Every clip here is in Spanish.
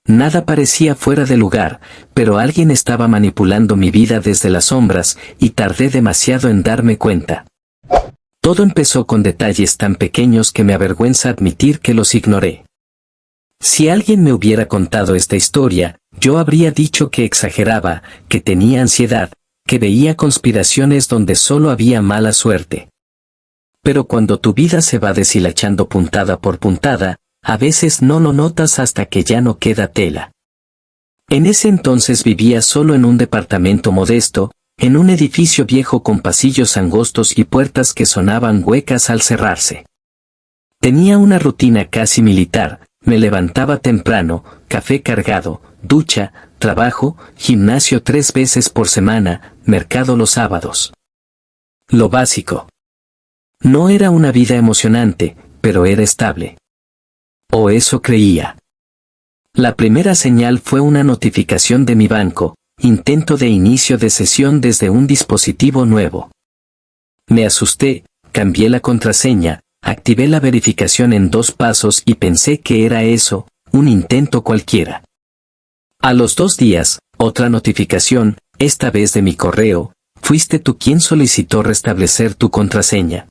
Nada parecía fuera de lugar, pero alguien estaba manipulando mi vida desde las sombras, y tardé demasiado en darme cuenta. Todo empezó con detalles tan pequeños que me avergüenza admitir que los ignoré. Si alguien me hubiera contado esta historia, yo habría dicho que exageraba, que tenía ansiedad, que veía conspiraciones donde solo había mala suerte. Pero cuando tu vida se va deshilachando puntada por puntada, a veces no lo notas hasta que ya no queda tela. En ese entonces vivía solo en un departamento modesto, en un edificio viejo con pasillos angostos y puertas que sonaban huecas al cerrarse. Tenía una rutina casi militar, me levantaba temprano, café cargado, ducha, trabajo, gimnasio 3 veces por semana, mercado los sábados. Lo básico. No era una vida emocionante, pero era estable. O eso creía. La primera señal fue una notificación de mi banco, intento de inicio de sesión desde un dispositivo nuevo. Me asusté, cambié la contraseña, activé la verificación en 2 pasos y pensé que era eso, un intento cualquiera. A los 2 días, otra notificación, esta vez de mi correo, fuiste tú quien solicitó restablecer tu contraseña.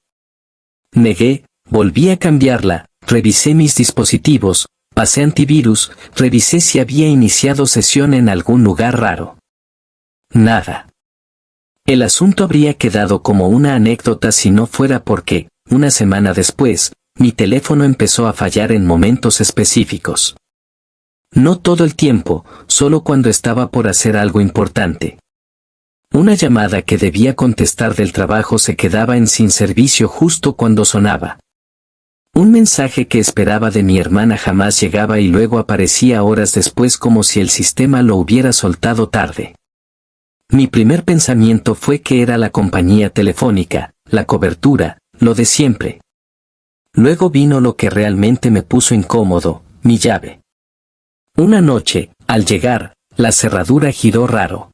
Negué, volví a cambiarla, revisé mis dispositivos, pasé antivirus, revisé si había iniciado sesión en algún lugar raro. Nada. El asunto habría quedado como una anécdota si no fuera porque, una semana después, mi teléfono empezó a fallar en momentos específicos. No todo el tiempo, solo cuando estaba por hacer algo importante. Una llamada que debía contestar del trabajo se quedaba en sin servicio justo cuando sonaba. Un mensaje que esperaba de mi hermana jamás llegaba y luego aparecía horas después como si el sistema lo hubiera soltado tarde. Mi primer pensamiento fue que era la compañía telefónica, la cobertura, lo de siempre. Luego vino lo que realmente me puso incómodo, mi llave. Una noche, al llegar, la cerradura giró raro.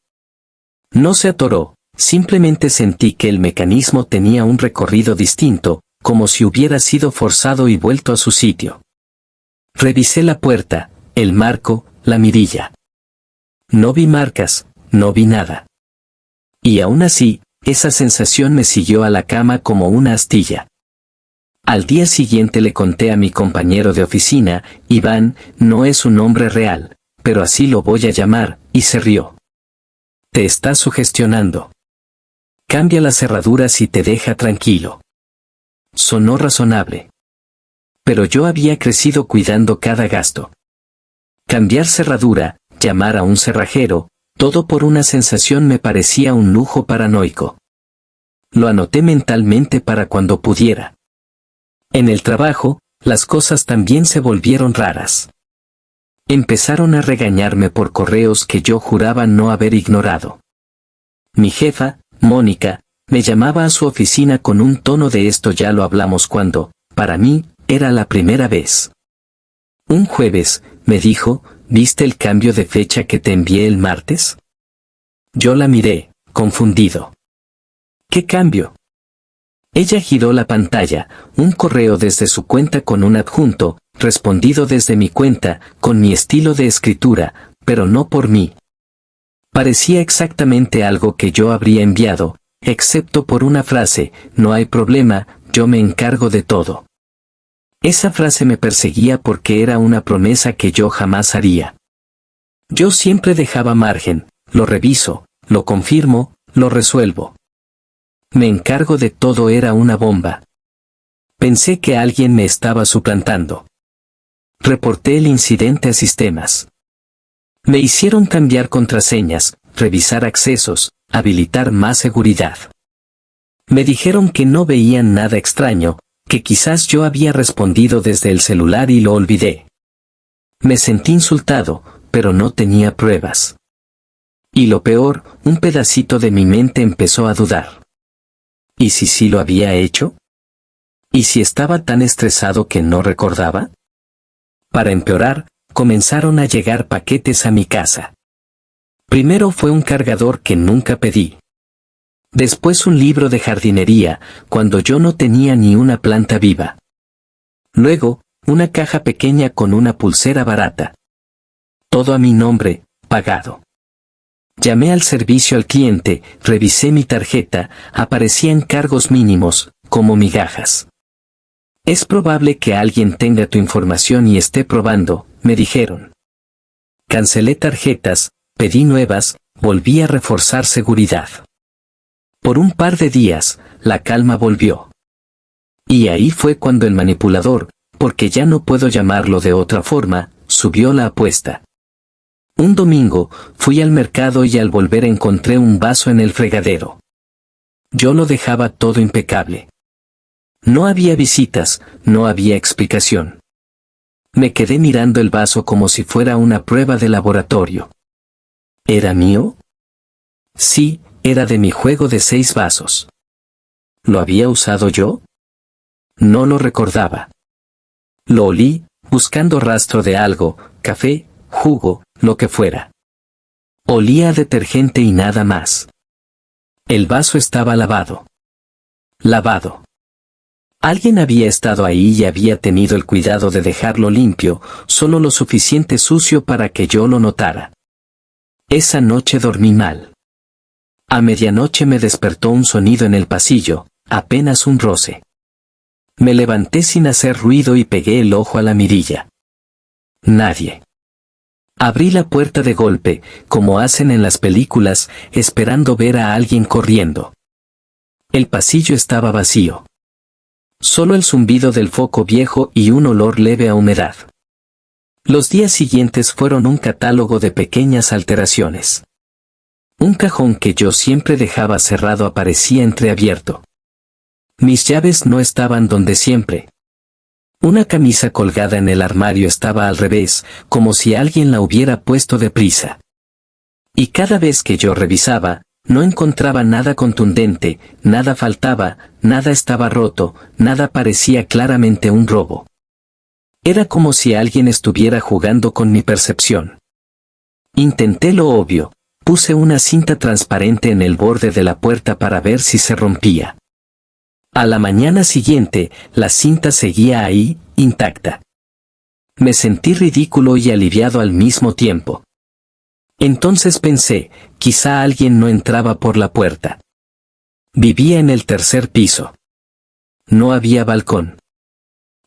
No se atoró, simplemente sentí que el mecanismo tenía un recorrido distinto, como si hubiera sido forzado y vuelto a su sitio. Revisé la puerta, el marco, la mirilla. No vi marcas, no vi nada. Y aún así, esa sensación me siguió a la cama como una astilla. Al día siguiente le conté a mi compañero de oficina, Iván, no es un nombre real, pero así lo voy a llamar, y se rió. Te estás sugestionando. Cambia las cerraduras y te deja tranquilo. Sonó razonable. Pero yo había crecido cuidando cada gasto. Cambiar cerradura, llamar a un cerrajero, todo por una sensación me parecía un lujo paranoico. Lo anoté mentalmente para cuando pudiera. En el trabajo, las cosas también se volvieron raras. Empezaron a regañarme por correos que yo juraba no haber ignorado. Mi jefa, Mónica, me llamaba a su oficina con un tono de esto ya lo hablamos cuando, para mí, era la primera vez. Un jueves, me dijo, ¿viste el cambio de fecha que te envié el martes? Yo la miré, confundido. ¿Qué cambio? Ella giró la pantalla, un correo desde su cuenta con un adjunto, respondido desde mi cuenta, con mi estilo de escritura, pero no por mí. Parecía exactamente algo que yo habría enviado, excepto por una frase, no hay problema, yo me encargo de todo. Esa frase me perseguía porque era una promesa que yo jamás haría. Yo siempre dejaba margen, lo reviso, lo confirmo, lo resuelvo. Me encargo de todo era una bomba. Pensé que alguien me estaba suplantando. Reporté el incidente a sistemas. Me hicieron cambiar contraseñas, revisar accesos, habilitar más seguridad. Me dijeron que no veían nada extraño, que quizás yo había respondido desde el celular y lo olvidé. Me sentí insultado, pero no tenía pruebas. Y lo peor, un pedacito de mi mente empezó a dudar. ¿Y si sí lo había hecho? ¿Y si estaba tan estresado que no recordaba? Para empeorar, comenzaron a llegar paquetes a mi casa. Primero fue un cargador que nunca pedí. Después un libro de jardinería, cuando yo no tenía ni una planta viva. Luego, una caja pequeña con una pulsera barata. Todo a mi nombre, pagado. Llamé al servicio al cliente, revisé mi tarjeta, aparecían cargos mínimos, como migajas. Es probable que alguien tenga tu información y esté probando, me dijeron. Cancelé tarjetas, pedí nuevas, volví a reforzar seguridad. Por un par de días, la calma volvió. Y ahí fue cuando el manipulador, porque ya no puedo llamarlo de otra forma, subió la apuesta. Un domingo, fui al mercado y al volver encontré un vaso en el fregadero. Yo lo dejaba todo impecable. No había visitas, no había explicación. Me quedé mirando el vaso como si fuera una prueba de laboratorio. ¿Era mío? Sí, era de mi juego de 6 vasos. ¿Lo había usado yo? No lo recordaba. Lo olí, buscando rastro de algo, café, jugo, lo que fuera. Olía a detergente y nada más. El vaso estaba lavado. Lavado. Alguien había estado ahí y había tenido el cuidado de dejarlo limpio, solo lo suficiente sucio para que yo lo notara. Esa noche dormí mal. A medianoche me despertó un sonido en el pasillo, apenas un roce. Me levanté sin hacer ruido y pegué el ojo a la mirilla. Nadie. Abrí la puerta de golpe, como hacen en las películas, esperando ver a alguien corriendo. El pasillo estaba vacío. Solo el zumbido del foco viejo y un olor leve a humedad. Los días siguientes fueron un catálogo de pequeñas alteraciones. Un cajón que yo siempre dejaba cerrado aparecía entreabierto. Mis llaves no estaban donde siempre. Una camisa colgada en el armario estaba al revés, como si alguien la hubiera puesto deprisa. Y cada vez que yo revisaba, no encontraba nada contundente, nada faltaba, nada estaba roto, nada parecía claramente un robo. Era como si alguien estuviera jugando con mi percepción. Intenté lo obvio, puse una cinta transparente en el borde de la puerta para ver si se rompía. A la mañana siguiente, la cinta seguía ahí, intacta. Me sentí ridículo y aliviado al mismo tiempo. Entonces pensé, quizá alguien no entraba por la puerta. Vivía en el 3er piso. No había balcón.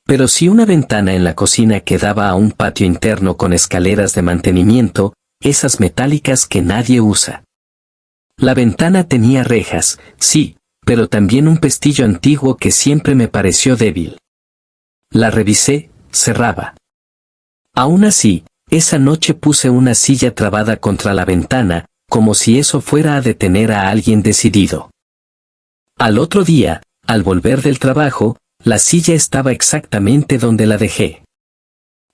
Pero sí una ventana en la cocina que daba a un patio interno con escaleras de mantenimiento, esas metálicas que nadie usa. La ventana tenía rejas, sí, pero también un pestillo antiguo que siempre me pareció débil. La revisé, cerraba. Aún así, esa noche puse una silla trabada contra la ventana, como si eso fuera a detener a alguien decidido. Al otro día, al volver del trabajo, la silla estaba exactamente donde la dejé.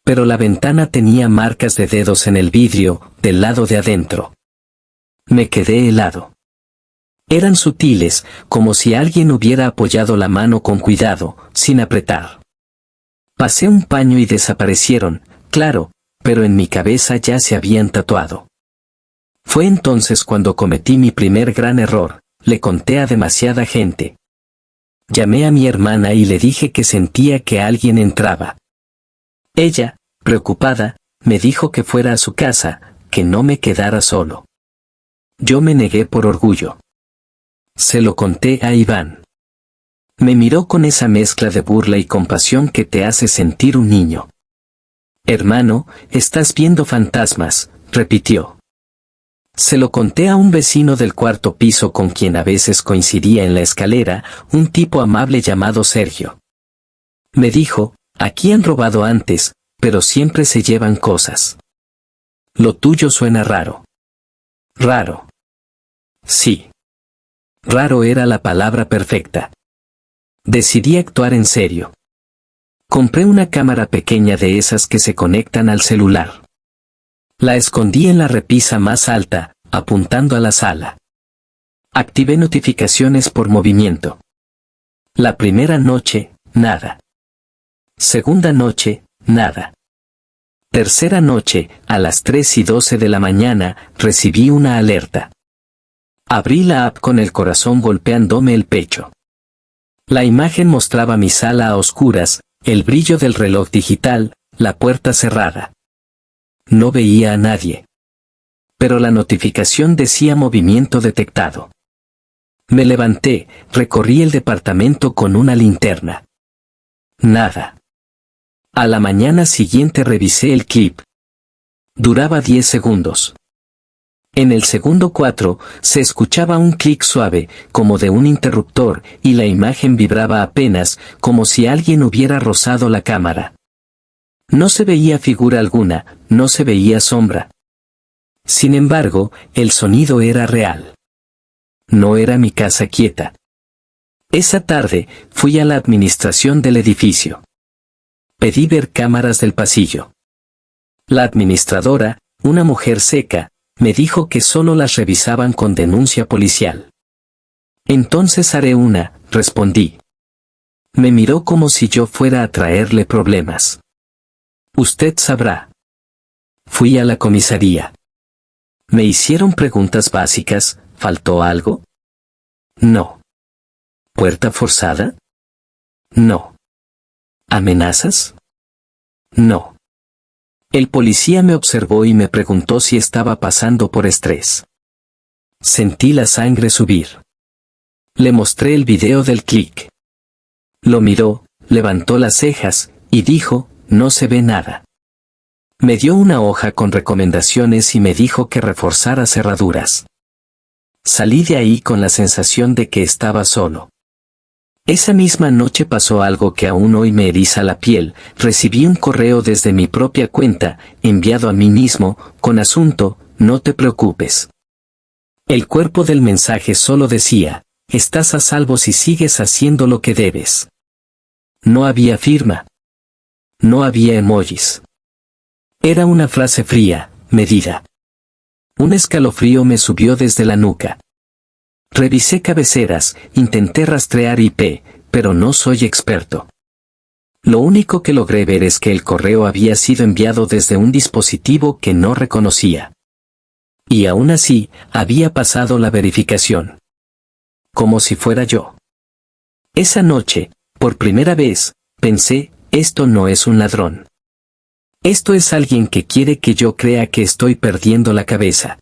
Pero la ventana tenía marcas de dedos en el vidrio, del lado de adentro. Me quedé helado. Eran sutiles, como si alguien hubiera apoyado la mano con cuidado, sin apretar. Pasé un paño y desaparecieron, claro, pero en mi cabeza ya se habían tatuado. Fue entonces cuando cometí mi primer gran error, le conté a demasiada gente. Llamé a mi hermana y le dije que sentía que alguien entraba. Ella, preocupada, me dijo que fuera a su casa, que no me quedara solo. Yo me negué por orgullo. Se lo conté a Iván. Me miró con esa mezcla de burla y compasión que te hace sentir un niño. Hermano, estás viendo fantasmas, repitió. Se lo conté a un vecino del 4º piso con quien a veces coincidía en la escalera, un tipo amable llamado Sergio. Me dijo, aquí han robado antes, pero siempre se llevan cosas. Lo tuyo suena raro. Raro. Sí. Raro era la palabra perfecta. Decidí actuar en serio. Compré una cámara pequeña de esas que se conectan al celular. La escondí en la repisa más alta, apuntando a la sala. Activé notificaciones por movimiento. La primera noche, nada. Segunda noche, nada. Tercera noche, a las 3:12 de la mañana, recibí una alerta. Abrí la app con el corazón golpeándome el pecho. La imagen mostraba mi sala a oscuras, el brillo del reloj digital, la puerta cerrada. No veía a nadie. Pero la notificación decía movimiento detectado. Me levanté, recorrí el departamento con una linterna. Nada. A la mañana siguiente revisé el clip. Duraba 10 segundos. En el segundo 4, se escuchaba un clic suave, como de un interruptor, y la imagen vibraba apenas, como si alguien hubiera rozado la cámara. No se veía figura alguna, no se veía sombra. Sin embargo, el sonido era real. No era mi casa quieta. Esa tarde, fui a la administración del edificio. Pedí ver cámaras del pasillo. La administradora, una mujer seca, me dijo que solo las revisaban con denuncia policial. Entonces haré una, respondí. Me miró como si yo fuera a traerle problemas. Usted sabrá. Fui a la comisaría. Me hicieron preguntas básicas, ¿faltó algo? No. ¿Puerta forzada? No. ¿Amenazas? No. El policía me observó y me preguntó si estaba pasando por estrés. Sentí la sangre subir. Le mostré el video del clic. Lo miró, levantó las cejas, y dijo, no se ve nada. Me dio una hoja con recomendaciones y me dijo que reforzara cerraduras. Salí de ahí con la sensación de que estaba solo. Esa misma noche pasó algo que aún hoy me eriza la piel. Recibí un correo desde mi propia cuenta, enviado a mí mismo, con asunto, no te preocupes. El cuerpo del mensaje solo decía, estás a salvo si sigues haciendo lo que debes. No había firma. No había emojis. Era una frase fría, medida. Un escalofrío me subió desde la nuca. Revisé cabeceras, intenté rastrear IP, pero no soy experto. Lo único que logré ver es que el correo había sido enviado desde un dispositivo que no reconocía. Y aún así, había pasado la verificación. Como si fuera yo. Esa noche, por primera vez, pensé, esto no es un ladrón. Esto es alguien que quiere que yo crea que estoy perdiendo la cabeza.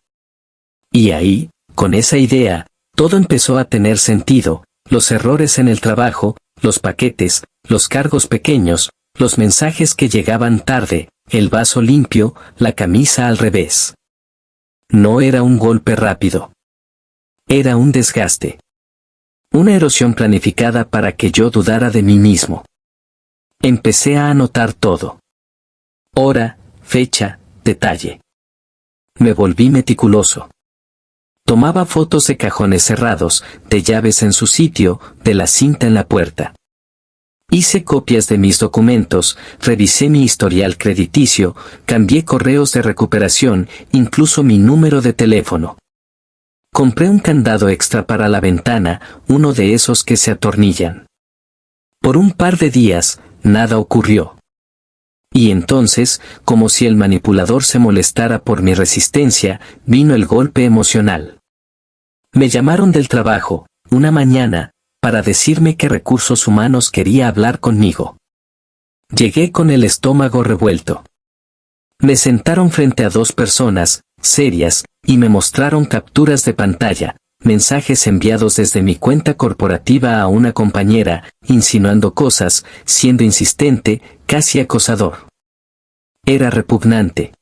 Y ahí, con esa idea, todo empezó a tener sentido, los errores en el trabajo, los paquetes, los cargos pequeños, los mensajes que llegaban tarde, el vaso limpio, la camisa al revés. No era un golpe rápido. Era un desgaste. Una erosión planificada para que yo dudara de mí mismo. Empecé a anotar todo. Hora, fecha, detalle. Me volví meticuloso. Tomaba fotos de cajones cerrados, de llaves en su sitio, de la cinta en la puerta. Hice copias de mis documentos, revisé mi historial crediticio, cambié correos de recuperación, incluso mi número de teléfono. Compré un candado extra para la ventana, uno de esos que se atornillan. Por un par de días, nada ocurrió. Y entonces, como si el manipulador se molestara por mi resistencia, vino el golpe emocional. Me llamaron del trabajo, una mañana, para decirme que Recursos Humanos quería hablar conmigo. Llegué con el estómago revuelto. Me sentaron frente a dos personas, serias, y me mostraron capturas de pantalla, mensajes enviados desde mi cuenta corporativa a una compañera, insinuando cosas, siendo insistente, casi acosador. Era repugnante.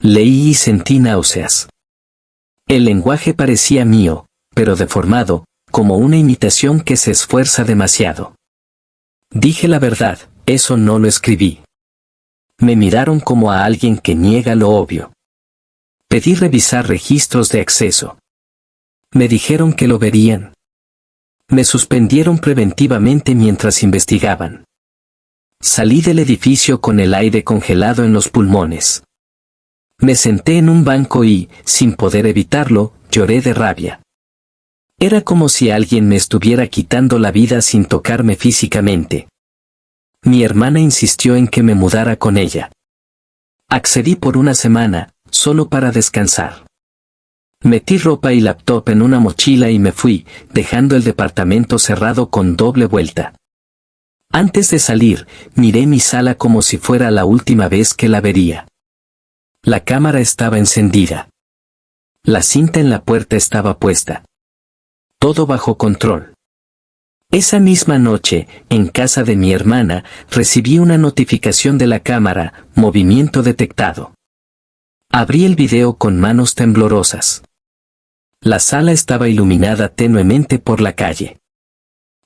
Leí y sentí náuseas. El lenguaje parecía mío, pero deformado, como una imitación que se esfuerza demasiado. Dije la verdad, eso no lo escribí. Me miraron como a alguien que niega lo obvio. Pedí revisar registros de acceso. Me dijeron que lo verían. Me suspendieron preventivamente mientras investigaban. Salí del edificio con el aire congelado en los pulmones. Me senté en un banco y, sin poder evitarlo, lloré de rabia. Era como si alguien me estuviera quitando la vida sin tocarme físicamente. Mi hermana insistió en que me mudara con ella. Accedí por una semana, solo para descansar. Metí ropa y laptop en una mochila y me fui, dejando el departamento cerrado con doble vuelta. Antes de salir, miré mi sala como si fuera la última vez que la vería. La cámara estaba encendida. La cinta en la puerta estaba puesta. Todo bajo control. Esa misma noche, en casa de mi hermana, recibí una notificación de la cámara, movimiento detectado. Abrí el video con manos temblorosas. La sala estaba iluminada tenuemente por la calle.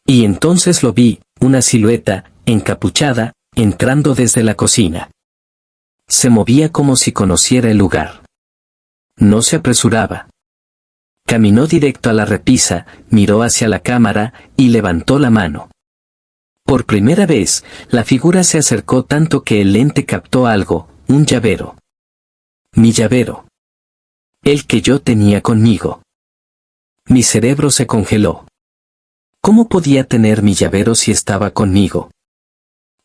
Y entonces lo vi, una silueta, encapuchada, entrando desde la cocina. Se movía como si conociera el lugar. No se apresuraba. Caminó directo a la repisa, miró hacia la cámara, y levantó la mano. Por primera vez, la figura se acercó tanto que el lente captó algo, un llavero. Mi llavero. El que yo tenía conmigo. Mi cerebro se congeló. ¿Cómo podía tener mi llavero si estaba conmigo?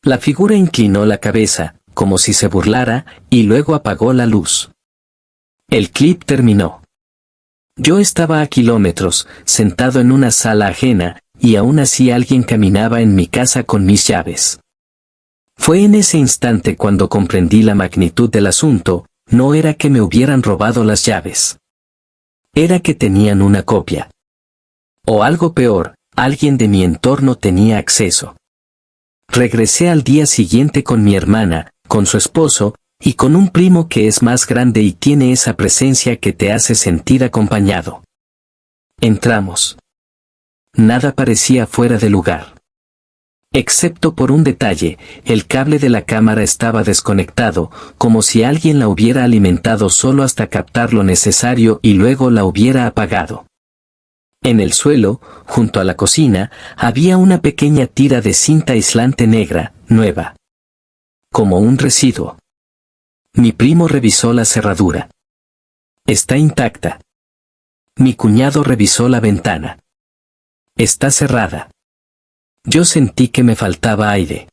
La figura inclinó la cabeza, como si se burlara, y luego apagó la luz. El clip terminó. Yo estaba a kilómetros, sentado en una sala ajena, y aún así alguien caminaba en mi casa con mis llaves. Fue en ese instante cuando comprendí la magnitud del asunto. No era que me hubieran robado las llaves. Era que tenían una copia. O algo peor, alguien de mi entorno tenía acceso. Regresé al día siguiente con mi hermana, con su esposo, y con un primo que es más grande y tiene esa presencia que te hace sentir acompañado. Entramos. Nada parecía fuera de lugar. Excepto por un detalle, el cable de la cámara estaba desconectado, como si alguien la hubiera alimentado solo hasta captar lo necesario y luego la hubiera apagado. En el suelo, junto a la cocina, había una pequeña tira de cinta aislante negra, nueva. Como un residuo. Mi primo revisó la cerradura. Está intacta. Mi cuñado revisó la ventana. Está cerrada. Yo sentí que me faltaba aire.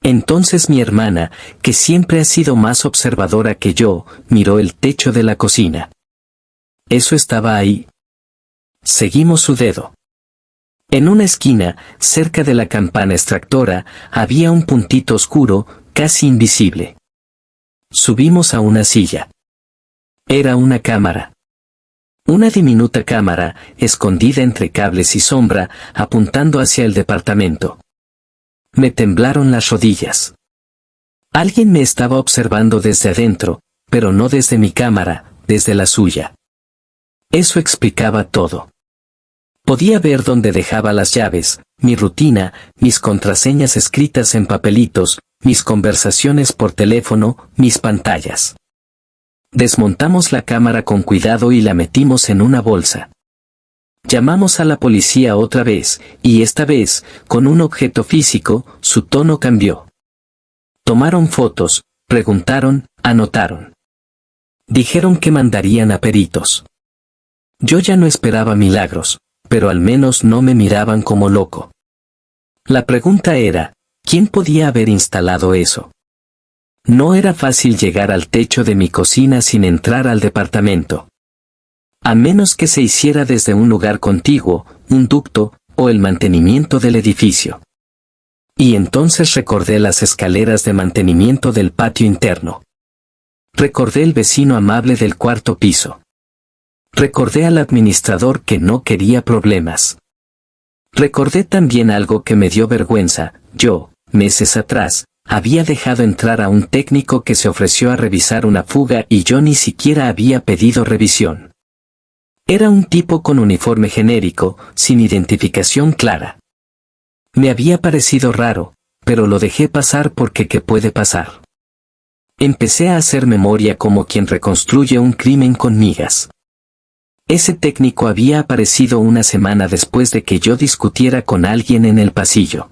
Entonces mi hermana, que siempre ha sido más observadora que yo, miró el techo de la cocina. Eso estaba ahí. Seguimos su dedo. En una esquina, cerca de la campana extractora, había un puntito oscuro, casi invisible. Subimos a una silla. Era una cámara. Una diminuta cámara, escondida entre cables y sombra, apuntando hacia el departamento. Me temblaron las rodillas. Alguien me estaba observando desde adentro, pero no desde mi cámara, desde la suya. Eso explicaba todo. Podía ver dónde dejaba las llaves, mi rutina, mis contraseñas escritas en papelitos, mis conversaciones por teléfono, mis pantallas. Desmontamos la cámara con cuidado y la metimos en una bolsa. Llamamos a la policía otra vez, y esta vez, con un objeto físico, su tono cambió. Tomaron fotos, preguntaron, anotaron. Dijeron que mandarían a peritos. Yo ya no esperaba milagros, pero al menos no me miraban como loco. La pregunta era, ¿quién podía haber instalado eso? No era fácil llegar al techo de mi cocina sin entrar al departamento. A menos que se hiciera desde un lugar contiguo, un ducto, o el mantenimiento del edificio. Y entonces recordé las escaleras de mantenimiento del patio interno. Recordé el vecino amable del cuarto piso. Recordé al administrador que no quería problemas. Recordé también algo que me dio vergüenza. Yo, meses atrás, había dejado entrar a un técnico que se ofreció a revisar una fuga y yo ni siquiera había pedido revisión. Era un tipo con uniforme genérico, sin identificación clara. Me había parecido raro, pero lo dejé pasar porque ¿qué puede pasar? Empecé a hacer memoria como quien reconstruye un crimen con migas. Ese técnico había aparecido una semana después de que yo discutiera con alguien en el pasillo.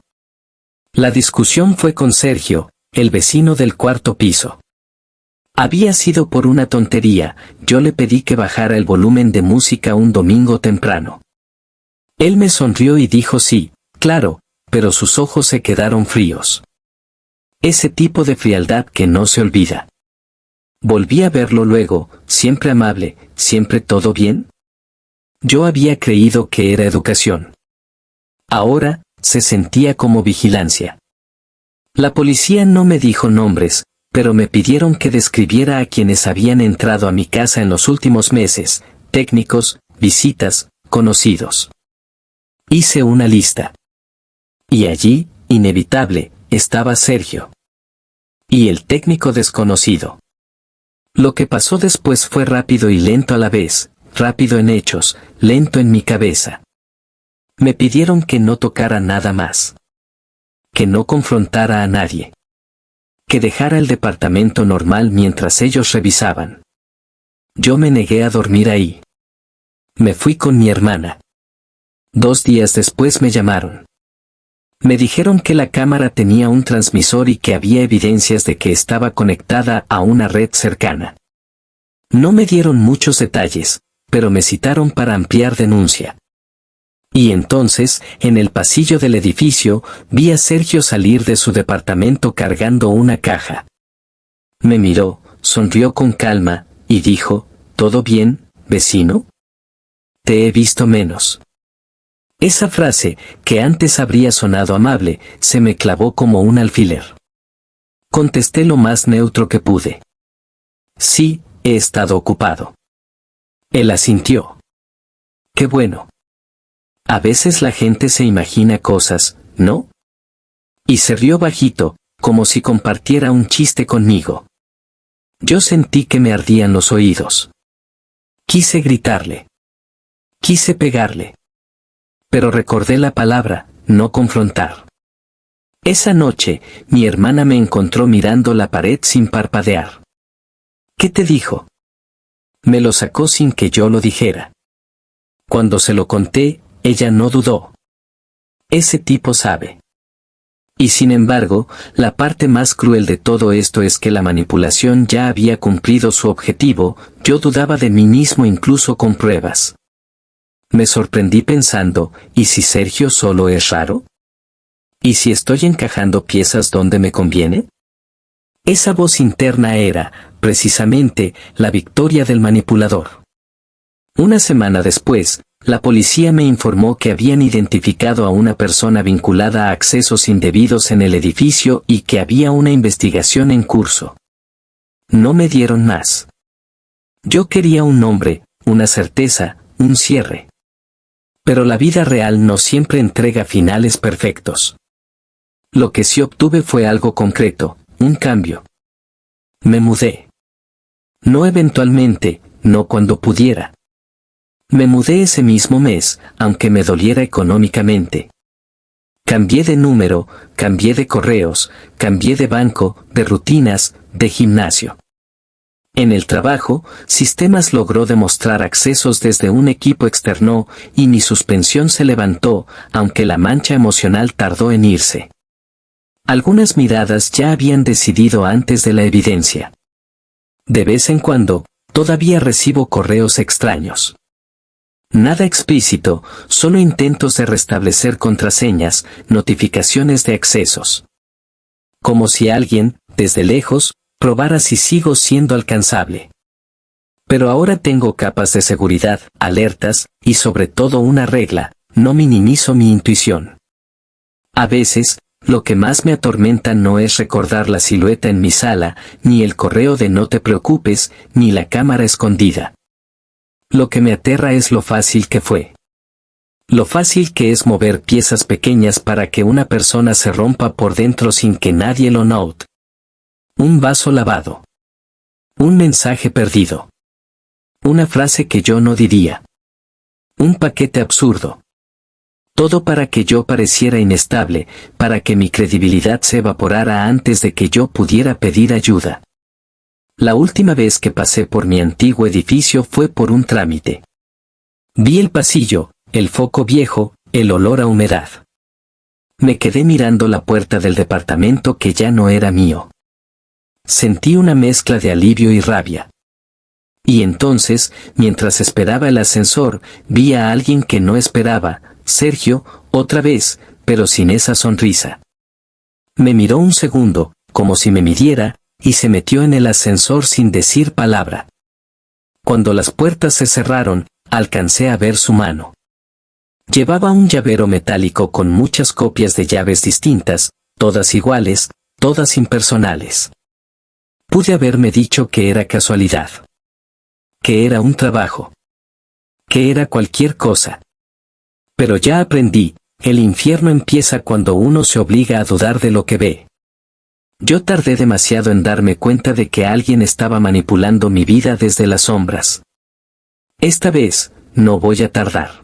La discusión fue con Sergio, el vecino del cuarto piso. Había sido por una tontería, yo le pedí que bajara el volumen de música un domingo temprano. Él me sonrió y dijo sí, claro, pero sus ojos se quedaron fríos. Ese tipo de frialdad que no se olvida. Volví a verlo luego, siempre amable, siempre todo bien. Yo había creído que era educación. Ahora, se sentía como vigilancia. La policía no me dijo nombres, pero me pidieron que describiera a quienes habían entrado a mi casa en los últimos meses, técnicos, visitas, conocidos. Hice una lista. Y allí, inevitable, estaba Sergio. Y el técnico desconocido. Lo que pasó después fue rápido y lento a la vez, rápido en hechos, lento en mi cabeza. Me pidieron que no tocara nada más. Que no confrontara a nadie. Que dejara el departamento normal mientras ellos revisaban. Yo me negué a dormir ahí. Me fui con mi hermana. 2 días después me llamaron. Me dijeron que la cámara tenía un transmisor y que había evidencias de que estaba conectada a una red cercana. No me dieron muchos detalles, pero me citaron para ampliar denuncia. Y entonces, en el pasillo del edificio, vi a Sergio salir de su departamento cargando una caja. Me miró, sonrió con calma, y dijo, ¿todo bien, vecino? Te he visto menos. Esa frase, que antes habría sonado amable, se me clavó como un alfiler. Contesté lo más neutro que pude. Sí, he estado ocupado. Él asintió. Qué bueno. A veces la gente se imagina cosas, ¿no? Y se rió bajito, como si compartiera un chiste conmigo. Yo sentí que me ardían los oídos. Quise gritarle. Quise pegarle. Pero recordé la palabra, no confrontar. Esa noche, mi hermana me encontró mirando la pared sin parpadear. ¿Qué te dijo? Me lo sacó sin que yo lo dijera. Cuando se lo conté, ella no dudó. Ese tipo sabe. Y sin embargo, la parte más cruel de todo esto es que la manipulación ya había cumplido su objetivo, yo dudaba de mí mismo incluso con pruebas. Me sorprendí pensando, ¿y si Sergio solo es raro? ¿Y si estoy encajando piezas donde me conviene? Esa voz interna era, precisamente, la victoria del manipulador. Una semana después, la policía me informó que habían identificado a una persona vinculada a accesos indebidos en el edificio y que había una investigación en curso. No me dieron más. Yo quería un nombre, una certeza, un cierre. Pero la vida real no siempre entrega finales perfectos. Lo que sí obtuve fue algo concreto, un cambio. Me mudé. No eventualmente, no cuando pudiera. Me mudé ese mismo mes, aunque me doliera económicamente. Cambié de número, cambié de correos, cambié de banco, de rutinas, de gimnasio. En el trabajo, Sistemas logró demostrar accesos desde un equipo externo, y mi suspensión se levantó, aunque la mancha emocional tardó en irse. Algunas miradas ya habían decidido antes de la evidencia. De vez en cuando, todavía recibo correos extraños. Nada explícito, solo intentos de restablecer contraseñas, notificaciones de accesos. Como si alguien, desde lejos, probara si sigo siendo alcanzable. Pero ahora tengo capas de seguridad, alertas, y sobre todo una regla, no minimizo mi intuición. A veces, lo que más me atormenta no es recordar la silueta en mi sala, ni el correo de no te preocupes, ni la cámara escondida. Lo que me aterra es lo fácil que fue. Lo fácil que es mover piezas pequeñas para que una persona se rompa por dentro sin que nadie lo note. Un vaso lavado. Un mensaje perdido. Una frase que yo no diría. Un paquete absurdo. Todo para que yo pareciera inestable, para que mi credibilidad se evaporara antes de que yo pudiera pedir ayuda. La última vez que pasé por mi antiguo edificio fue por un trámite. Vi el pasillo, el foco viejo, el olor a humedad. Me quedé mirando la puerta del departamento que ya no era mío. Sentí una mezcla de alivio y rabia. Y entonces, mientras esperaba el ascensor, vi a alguien que no esperaba, Sergio, otra vez, pero sin esa sonrisa. Me miró un segundo, como si me midiera, y se metió en el ascensor sin decir palabra. Cuando las puertas se cerraron, alcancé a ver su mano. Llevaba un llavero metálico con muchas copias de llaves distintas, todas iguales, todas impersonales. Pude haberme dicho que era casualidad. Que era un trabajo. Que era cualquier cosa. Pero ya aprendí, el infierno empieza cuando uno se obliga a dudar de lo que ve. Yo tardé demasiado en darme cuenta de que alguien estaba manipulando mi vida desde las sombras. Esta vez, no voy a tardar.